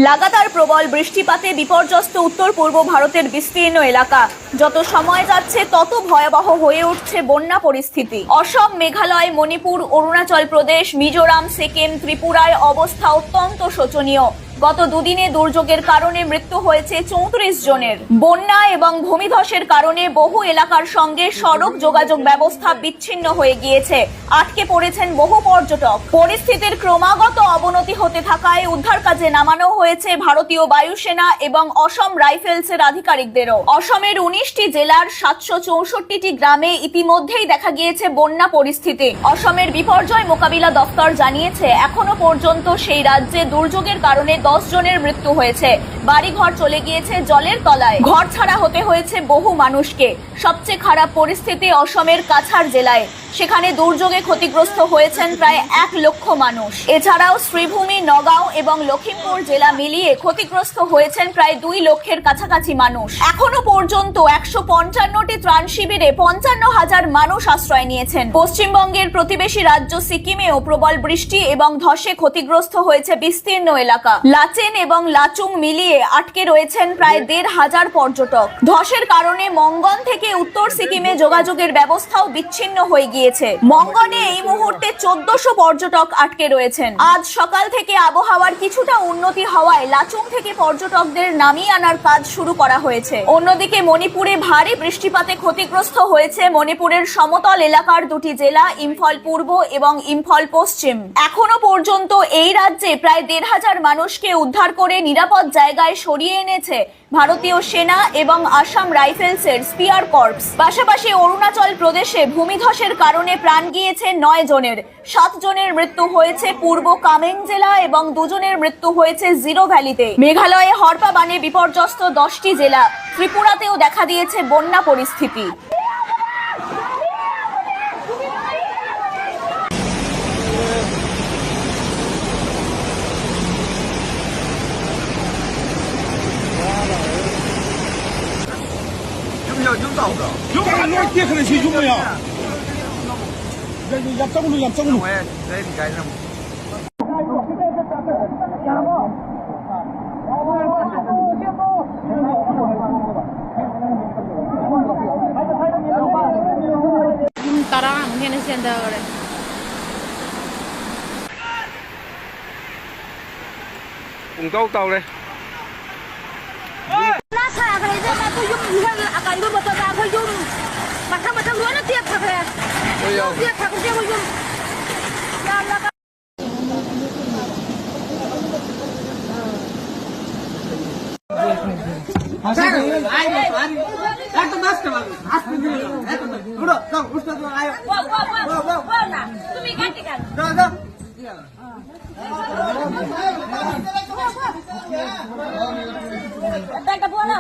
লাগাতার প্রবল বৃষ্টিপাতে বিপর্যস্ত উত্তর পূর্ব ভারতের বিস্তীর্ণ এলাকা। যত সময় যাচ্ছে তত ভয়াবহ হয়ে উঠছে বন্যা পরিস্থিতি। অসম, মেঘালয়, মণিপুর, অরুণাচল প্রদেশ, মিজোরাম, সিকিম, ত্রিপুরায় অবস্থা অত্যন্ত শোচনীয়। গত দুদিনে দুর্যোগের কারণে মৃত্যু হয়েছে 34 জনের। বন্যা এবং ভূমিধসের কারণে বহু এলাকার সঙ্গে সড়ক যোগাযোগ ব্যবস্থা বিচ্ছিন্ন হয়ে গিয়েছে। আটকে পড়েছেন বহু পর্যটক। পরিস্থিতির ক্রমাগত অবনতি হতে থাকায় উদ্ধার কাজে নামানো হয়েছে ভারতীয় বায়ুসেনা এবং অসম রাইফেলসের আধিকারিকদেরও। অসমের 19টি জেলার 764টি গ্রামে ইতিমধ্যেই দেখা গিয়েছে বন্যা পরিস্থিতি। অসমের বিপর্যয় মোকাবিলা দফতর জানিয়েছে, এখনো পর্যন্ত সেই রাজ্যে দুর্যোগের কারণে 10 জনের মৃত্যু হয়েছে। বাড়িঘর চলে গিয়েছে জলের তলায়। ঘর ছাড়া হতে হয়েছে বহু মানুষকে। সবচেয়ে খারাপ পরিস্থিতি অসমের কাছাড় জেলায়। সেখানে দুর্যোগে ক্ষতিগ্রস্ত হয়েছেন প্রায় 1 লক্ষ মানুষ। এছাড়াও শ্রীভূমি, নগাঁও এবং লখিমপুর জেলা মিলিয়ে ক্ষতিগ্রস্ত হয়েছেন প্রায় 2 লক্ষের কাছাকাছি মানুষ। এখনো পর্যন্ত 155টি ত্রাণ শিবিরে 55,000 মানুষ আশ্রয় নিয়েছেন। পশ্চিমবঙ্গের প্রতিবেশী রাজ্য সিকিমেও প্রবল বৃষ্টি এবং ধসে ক্ষতিগ্রস্ত হয়েছে বিস্তীর্ণ এলাকা। লাচেন এবং লাচুং মিলিয়ে আটকে রয়েছেন প্রায় 1,500 পর্যটক। ধসের কারণে মঙ্গন থেকে উত্তর সিকিমে যোগাযোগের ব্যবস্থাও বিচ্ছিন্ন হয়ে গিয়েছে। মঙ্গনে এই মুহূর্তে 1400 পর্যটক আটকে রয়েছেন। আজ সকাল থেকে আবহাওয়ার কিছুটা উন্নতি হওয়ায় লাচুং থেকে পর্যটকদের নামিয়ে আনার কাজ শুরু করা হয়েছে। অন্যদিকে মণিপুরে ভারী বৃষ্টিপাতে ক্ষতিগ্রস্ত হয়েছে মণিপুরের সমতল এলাকার 2টি জেলা, ইম্ফল পূর্ব এবং ইম্ফল পশ্চিম। এখনো পর্যন্ত এই রাজ্যে প্রায় 1,500 মানুষকে উদ্ধার করে নিরাপদ জায়গায় সরিয়ে এনেছে ভারতীয় সেনা এবং আসাম রাইফেলসের স্পিয়ার কর্পস। পাশাপাশি অরুণাচল প্রদেশে ভূমিধসের কারণে প্রাণ গিয়েছে 9 জনের। 7 জনের মৃত্যু হয়েছে পূর্ব কামেং জেলা এবং 2 জনের মৃত্যু হয়েছে জিরো ভ্যালিতে। মেঘালয়ে হরপা বানে বিপর্যস্ত 10টি জেলা। ত্রিপুরাতেও দেখা দিয়েছে বন্যা পরিস্থিতি।有到不？有啊，那跌下来去有没有？要走路要走路。哎，这你干什么？তারা এখানে চিন্তা করে到嘞。那啥个嘞？那都用你看阿干用不到那会用，把他们这乱了跌他嘞，跌他个这个用，那个。তুমি কাটি কেন? একটা বলো